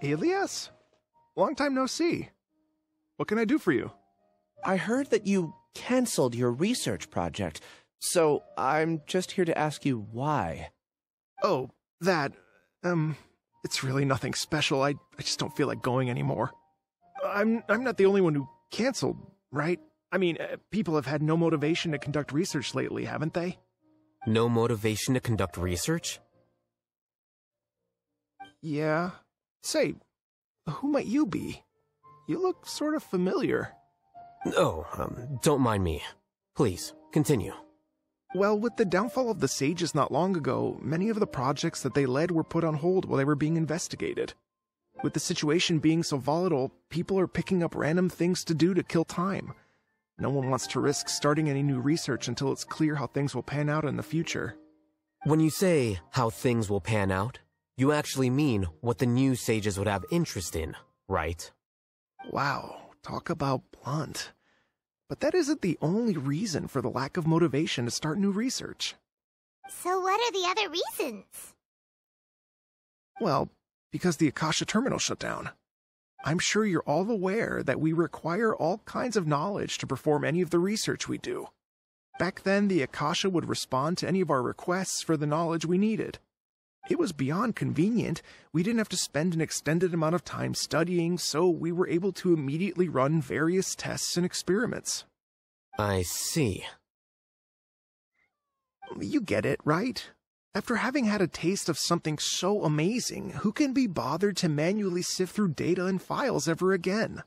Elias? Long time no see. What can I do for you? I heard that you canceled your research project, so I'm just here to ask you why. Oh, that, it's really nothing special. I just don't feel like going anymore. I'm not the only one who canceled, right? I mean, people have had no motivation to conduct research lately, haven't they? No motivation to conduct research? Yeah. Say, who might you be? You look sort of familiar. Oh, don't mind me. Please, continue. Well, with the downfall of the Sages not long ago, many of the projects that they led were put on hold while they were being investigated. With the situation being so volatile, people are picking up random things to do to kill time. No one wants to risk starting any new research until it's clear how things will pan out in the future. When you say how things will pan out, you actually mean what the new Sages would have interest in, right? Wow, talk about blunt. But that isn't the only reason for the lack of motivation to start new research. So what are the other reasons? Well, because the Akasha terminal shut down. I'm sure you're all aware that we require all kinds of knowledge to perform any of the research we do. Back then, the Akasha would respond to any of our requests for the knowledge we needed. It was beyond convenient. We didn't have to spend an extended amount of time studying, so we were able to immediately run various tests and experiments. I see. You get it, right? After having had a taste of something so amazing, who can be bothered to manually sift through data and files ever again?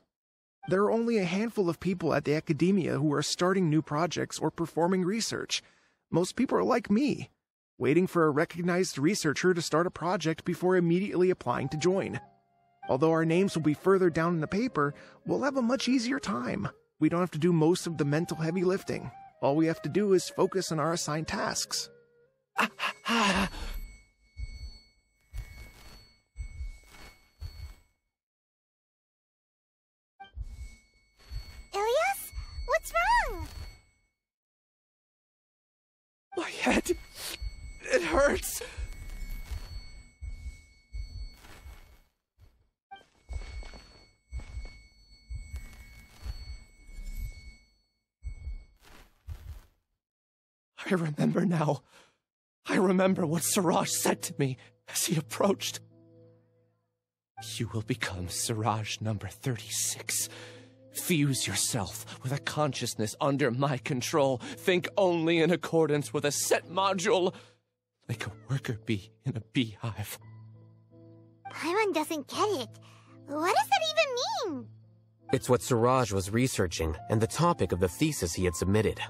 There are only a handful of people at the academia who are starting new projects or performing research. Most people are like me, waiting for a recognized researcher to start a project before immediately applying to join. Although our names will be further down in the paper, we'll have a much easier time. We don't have to do most of the mental heavy lifting. All we have to do is focus on our assigned tasks. Elias? What's wrong? My head... it hurts. I remember now. I remember what Siraj said to me as he approached. You will become Siraj number 36. Fuse yourself with a consciousness under my control. Think only in accordance with a set module. Like a worker bee in a beehive. Paimon doesn't get it. What does that even mean? It's what Siraj was researching and the topic of the thesis he had submitted.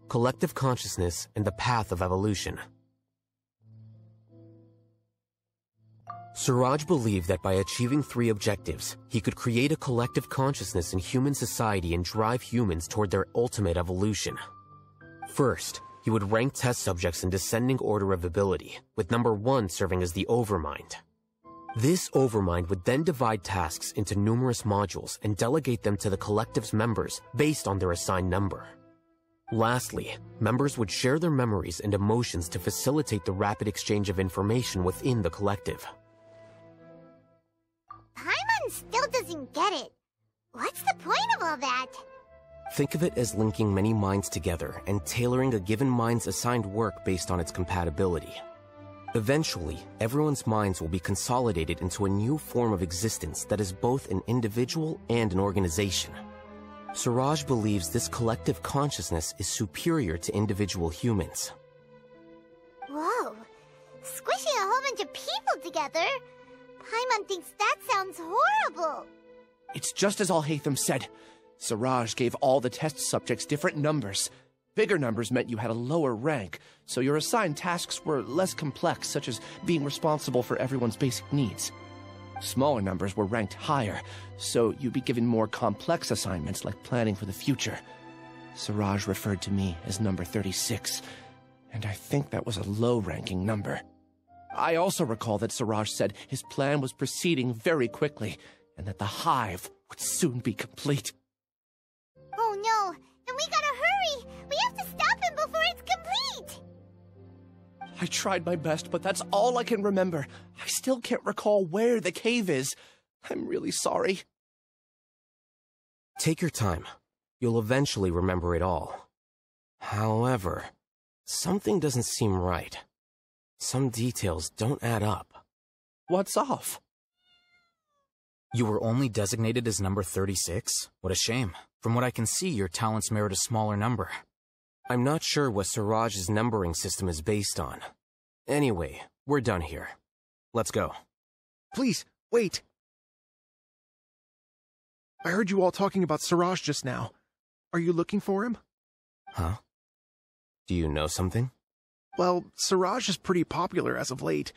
Collective consciousness and the path of evolution. Siraj believed that by achieving 3 objectives, he could create a collective consciousness in human society and drive humans toward their ultimate evolution. First, he would rank test subjects in descending order of ability, with number 1 serving as the Overmind. This Overmind would then divide tasks into numerous modules and delegate them to the collective's members based on their assigned number. Lastly, members would share their memories and emotions to facilitate the rapid exchange of information within the collective. Paimon still doesn't get it. What's the point of all that? Think of it as linking many minds together and tailoring a given mind's assigned work based on its compatibility. Eventually, everyone's minds will be consolidated into a new form of existence that is both an individual and an organization. Siraj believes this collective consciousness is superior to individual humans. Whoa. Squishing a whole bunch of people together? Paimon thinks that sounds horrible. It's just as Alhaitham said. Siraj gave all the test subjects different numbers. Bigger numbers meant you had a lower rank, so your assigned tasks were less complex, such as being responsible for everyone's basic needs. Smaller numbers were ranked higher, so you'd be given more complex assignments like planning for the future. Siraj referred to me as number 36, and I think that was a low-ranking number. I also recall that Siraj said his plan was proceeding very quickly, and that the hive would soon be complete. Oh no, then we gotta hurry! We have to stop him before it's complete! I tried my best, but that's all I can remember. I still can't recall where the cave is. I'm really sorry. Take your time. You'll eventually remember it all. However, something doesn't seem right. Some details don't add up. What's off? You were only designated as number 36? What a shame. From what I can see, your talents merit a smaller number. I'm not sure what Siraj's numbering system is based on. Anyway, we're done here. Let's go. Please, wait. I heard you all talking about Siraj just now. Are you looking for him? Huh? Do you know something? Well, Siraj is pretty popular as of late.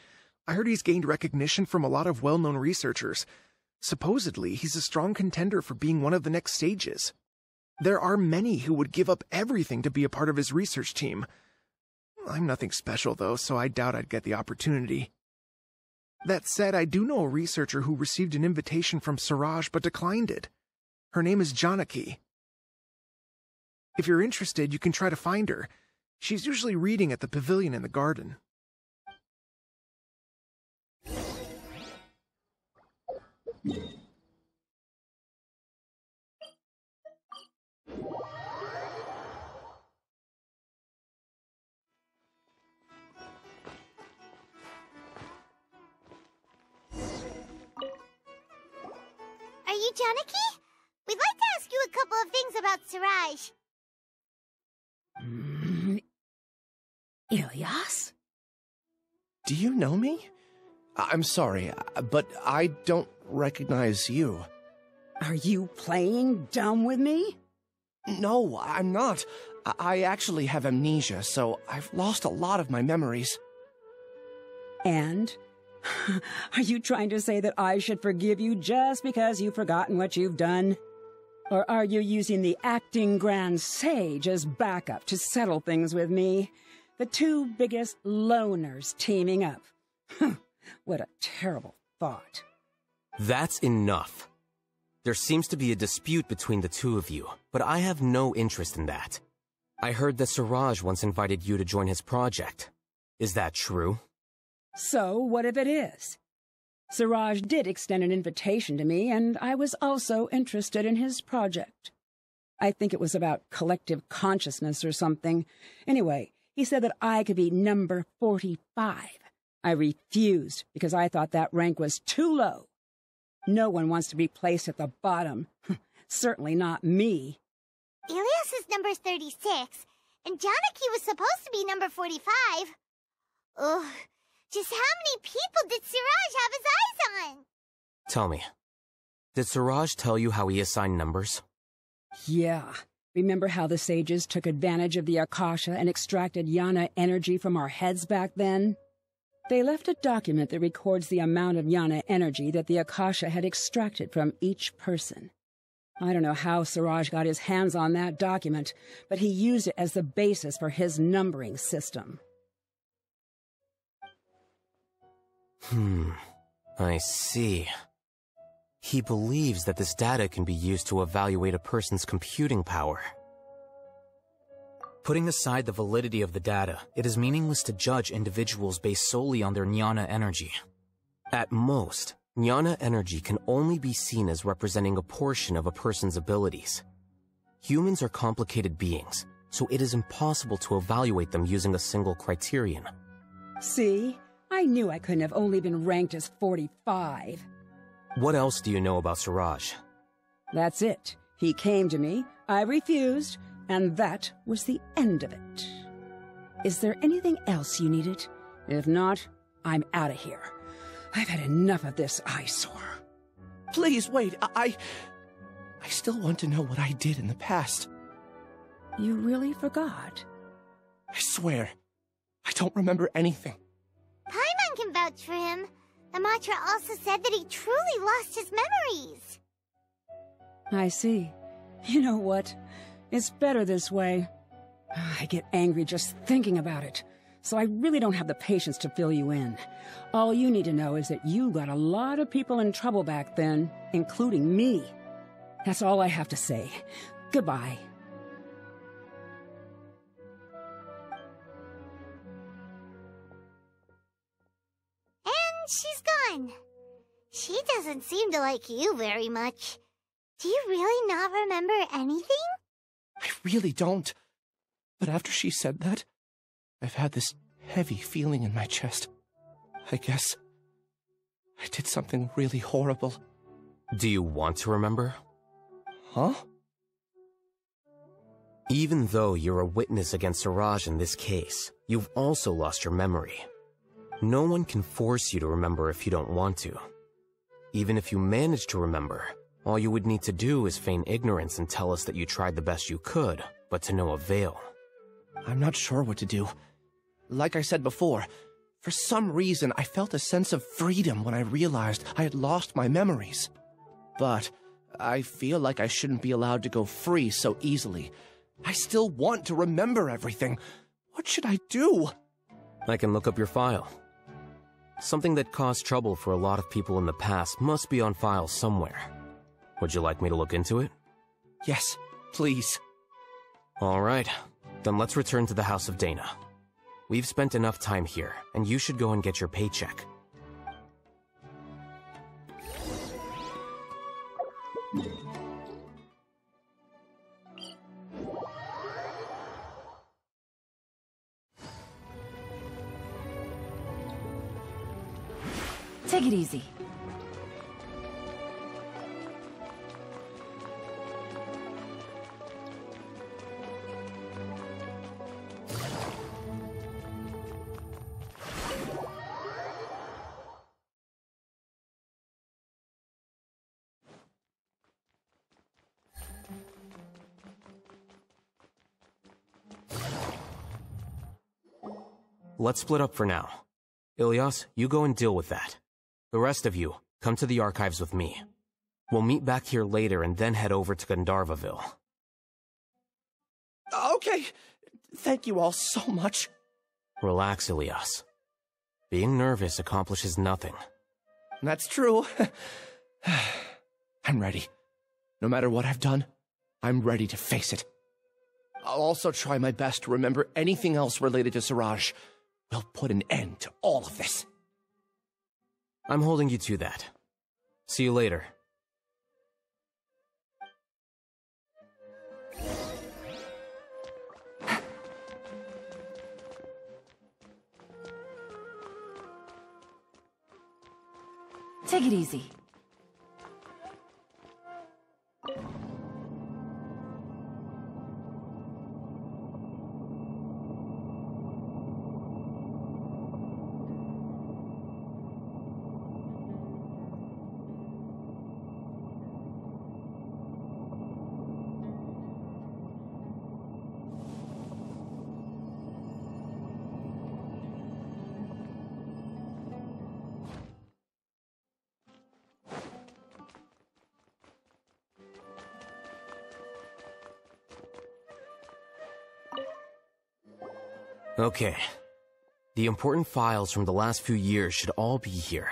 I heard he's gained recognition from a lot of well-known researchers. Supposedly, he's a strong contender for being one of the next sages. There are many who would give up everything to be a part of his research team. I'm nothing special, though, so I doubt I'd get the opportunity. That said, I do know a researcher who received an invitation from Siraj but declined it. Her name is Janaki. If you're interested, you can try to find her. She's usually reading at the pavilion in the garden. Are you Janaki? We'd like to ask you a couple of things about Siraj. Ilyas? Do you know me? I'm sorry, but I don't recognize you. Are you playing dumb with me? No, I'm not. I actually have amnesia, so I've lost a lot of my memories. And? Are you trying to say that I should forgive you just because you've forgotten what you've done? Or are you using the acting grand sage as backup to settle things with me? The two biggest loners teaming up. What a terrible thought. That's enough. There seems to be a dispute between the two of you, but I have no interest in that. I heard that Siraj once invited you to join his project. Is that true? So, what if it is? Siraj did extend an invitation to me, and I was also interested in his project. I think it was about collective consciousness or something. Anyway, he said that I could be number 45. I refused because I thought that rank was too low. No one wants to be placed at the bottom. Certainly not me. Ilyas is number 36, and Janaki was supposed to be number 45. Ugh, just how many people did Siraj have his eyes on? Tell me, did Siraj tell you how he assigned numbers? Yeah. Remember how the sages took advantage of the Akasha and extracted Yana energy from our heads back then? They left a document that records the amount of Yana energy that the Akasha had extracted from each person. I don't know how Siraj got his hands on that document, but he used it as the basis for his numbering system. I see. He believes that this data can be used to evaluate a person's computing power. Putting aside the validity of the data, it is meaningless to judge individuals based solely on their jnana energy. At most, jnana energy can only be seen as representing a portion of a person's abilities. Humans are complicated beings, so it is impossible to evaluate them using a single criterion. See? I knew I couldn't have only been ranked as 45. What else do you know about Siraj? That's it. He came to me, I refused, and that was the end of it. Is there anything else you needed? If not, I'm out of here. I've had enough of this eyesore. Please, wait, I still want to know what I did in the past. You really forgot? I swear, I don't remember anything. Paimon can vouch for him. The Matra also said that he truly lost his memories. I see. You know what? It's better this way. I get angry just thinking about it, so I really don't have the patience to fill you in. All you need to know is that you got a lot of people in trouble back then, including me. That's all I have to say. Goodbye. And she's gone. She doesn't seem to like you very much. Do you really not remember anything? I really don't. But after she said that, I've had this heavy feeling in my chest. I guess I did something really horrible. Do you want to remember? Huh? Even though you're a witness against Siraj in this case, you've also lost your memory. No one can force you to remember if you don't want to. Even if you manage to remember, all you would need to do is feign ignorance and tell us that you tried the best you could, but to no avail. I'm not sure what to do. Like I said before, for some reason I felt a sense of freedom when I realized I had lost my memories. But I feel like I shouldn't be allowed to go free so easily. I still want to remember everything. What should I do? I can look up your file. Something that caused trouble for a lot of people in the past must be on file somewhere. Would you like me to look into it? Yes, please. All right, then let's return to the House of Dana. We've spent enough time here, and you should go and get your paycheck. Take it easy. Let's split up for now. Ilyas, you go and deal with that. The rest of you, come to the archives with me. We'll meet back here later and then head over to Gandharvaville. Okay. Thank you all so much. Relax, Ilyas. Being nervous accomplishes nothing. That's true. I'm ready. No matter what I've done, I'm ready to face it. I'll also try my best to remember anything else related to Siraj. We'll put an end to all of this. I'm holding you to that. See you later. Take it easy. Okay. The important files from the last few years should all be here.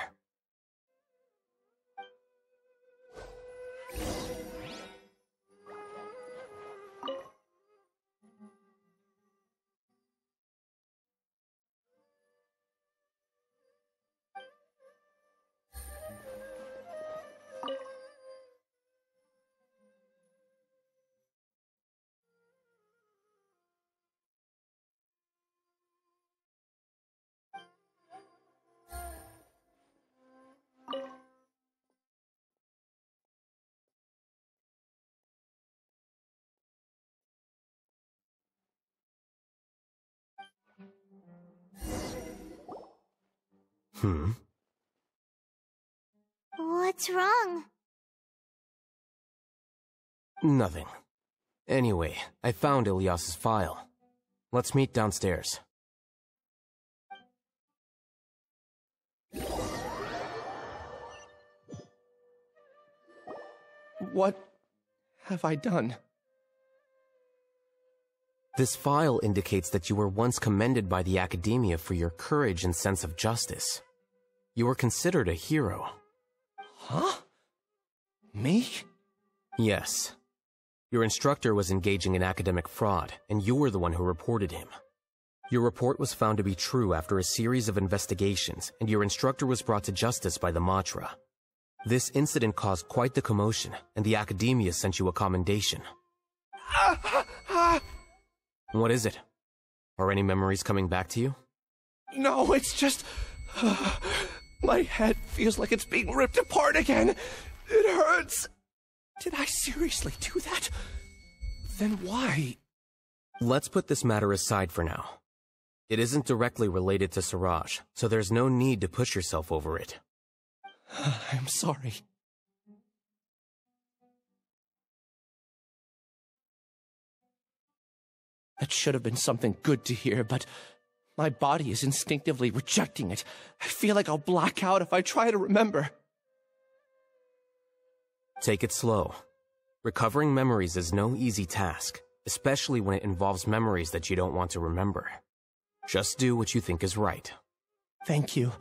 What's wrong? Nothing. Anyway, I found Ilyas's file. Let's meet downstairs. What have I done? This file indicates that you were once commended by the Academia for your courage and sense of justice. You were considered a hero. Huh? Me? Yes. Your instructor was engaging in academic fraud, and you were the one who reported him. Your report was found to be true after a series of investigations, and your instructor was brought to justice by the Matra. This incident caused quite the commotion, and the Academia sent you a commendation. What is it? Are any memories coming back to you? No, it's just... my head feels like it's being ripped apart again. It hurts. Did I seriously do that? Then why? Let's put this matter aside for now. It isn't directly related to Siraj, so there's no need to push yourself over it. I'm sorry. That should have been something good to hear, but my body is instinctively rejecting it. I feel like I'll black out if I try to remember. Take it slow. Recovering memories is no easy task, especially when it involves memories that you don't want to remember. Just do what you think is right. Thank you.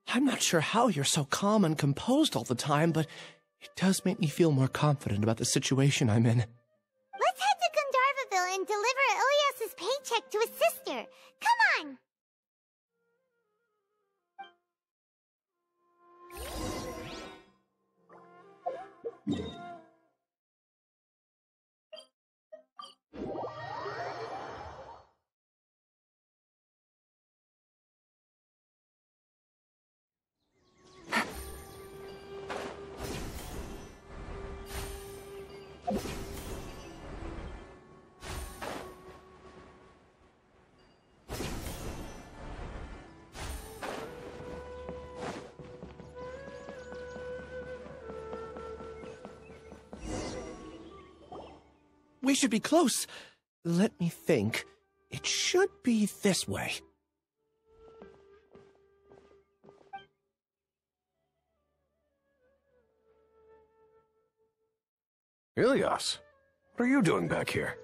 I'm not sure how you're so calm and composed all the time, but it does make me feel more confident about the situation I'm in. Let's head to Gandharvaville and deliver Ilyas's paycheck to his sister. Come on! We should be close. Let me think. It should be this way. Ilyas, what are you doing back here?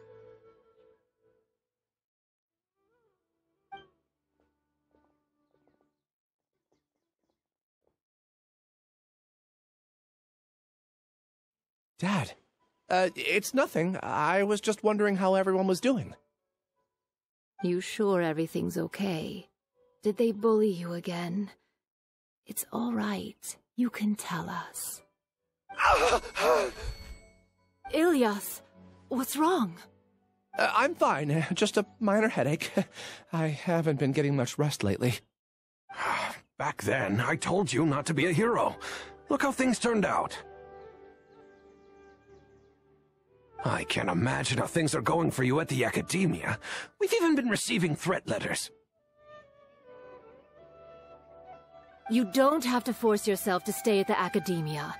Dad, it's nothing. I was just wondering how everyone was doing. You sure everything's okay? Did they bully you again? It's all right. You can tell us. Ilyas, what's wrong? I'm fine. Just a minor headache. I haven't been getting much rest lately. Back then, I told you not to be a hero. Look how things turned out. I can't imagine how things are going for you at the Academia. We've even been receiving threat letters. You don't have to force yourself to stay at the Academia.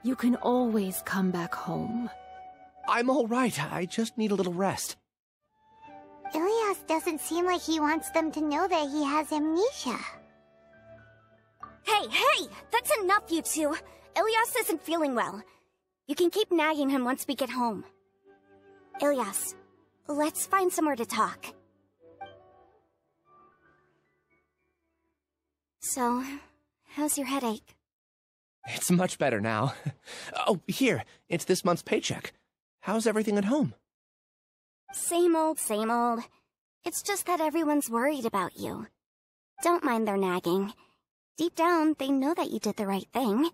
You can always come back home. I'm all right. I just need a little rest. Ilyas doesn't seem like he wants them to know that he has amnesia. Hey! That's enough, you two! Ilyas isn't feeling well. You can keep nagging him once we get home. Ilyas, let's find somewhere to talk. So, how's your headache? It's much better now. Oh, here, it's this month's paycheck. How's everything at home? Same old, same old. It's just that everyone's worried about you. Don't mind their nagging. Deep down, they know that you did the right thing.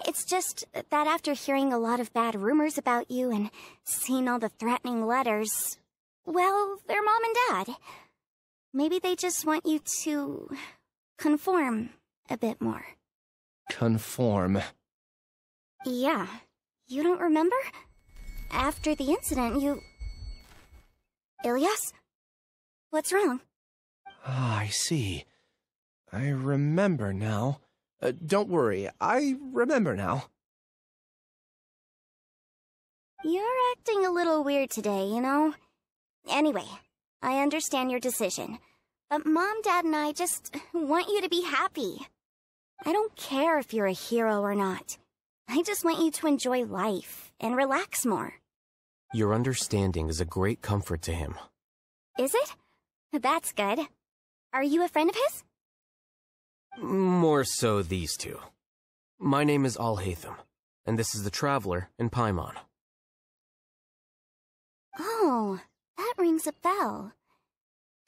It's just that after hearing a lot of bad rumors about you and seeing all the threatening letters, well, they're mom and dad. Maybe they just want you to conform a bit more. Conform. Yeah. You don't remember? After the incident, you... Ilyas? What's wrong? Ah, I see. I remember now. Don't worry, I remember now. You're acting a little weird today, you know? Anyway, I understand your decision. But Mom, Dad, and I just want you to be happy. I don't care if you're a hero or not. I just want you to enjoy life and relax more. Your understanding is a great comfort to him. Is it? That's good. Are you a friend of his? More so these two. My name is Alhaitham, and this is the Traveler in Paimon. Oh, that rings a bell.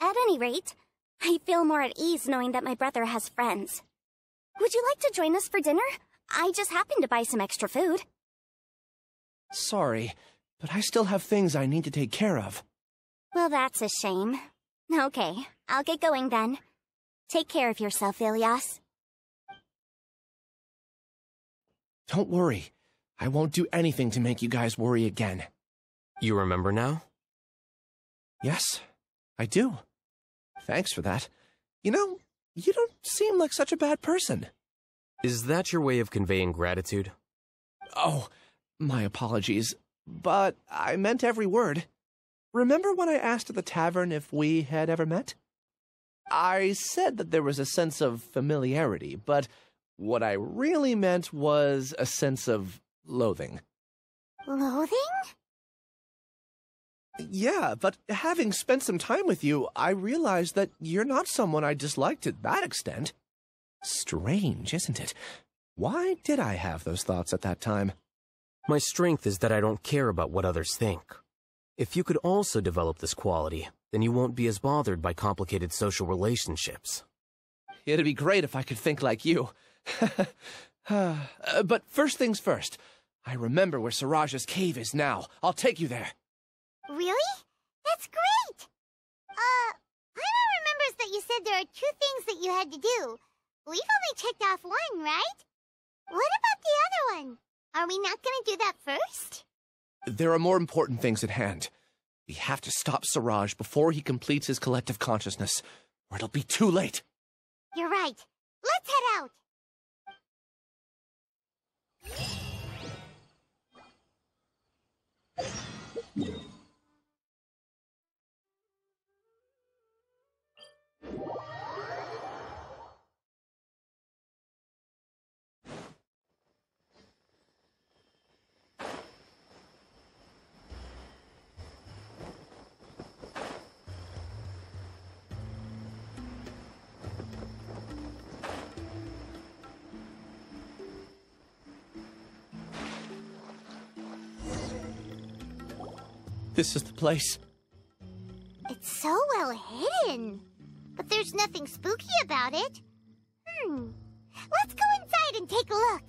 At any rate, I feel more at ease knowing that my brother has friends. Would you like to join us for dinner? I just happened to buy some extra food. Sorry, but I still have things I need to take care of. Well, that's a shame. Okay, I'll get going then. Take care of yourself, Ilias. Don't worry. I won't do anything to make you guys worry again. You remember now? Yes, I do. Thanks for that. You know, you don't seem like such a bad person. Is that your way of conveying gratitude? Oh, my apologies, but I meant every word. Remember when I asked at the tavern if we had ever met? I said that there was a sense of familiarity, but what I really meant was a sense of loathing. Loathing? Yeah, but having spent some time with you, I realized that you're not someone I dislike to that extent. Strange, isn't it? Why did I have those thoughts at that time? My strength is that I don't care about what others think. If you could also develop this quality, then you won't be as bothered by complicated social relationships. It'd be great if I could think like you. But first things first. I remember where Siraj's cave is now. I'll take you there. Really? That's great! Paimon remembers that you said there are 2 things that you had to do. We've only checked off 1, right? What about the other one? Are we not gonna do that first? There are more important things at hand. We have to stop Siraj before he completes his collective consciousness, or it'll be too late. You're right. Let's head out! This is the place. It's so well hidden. But there's nothing spooky about it. Let's go inside and take a look.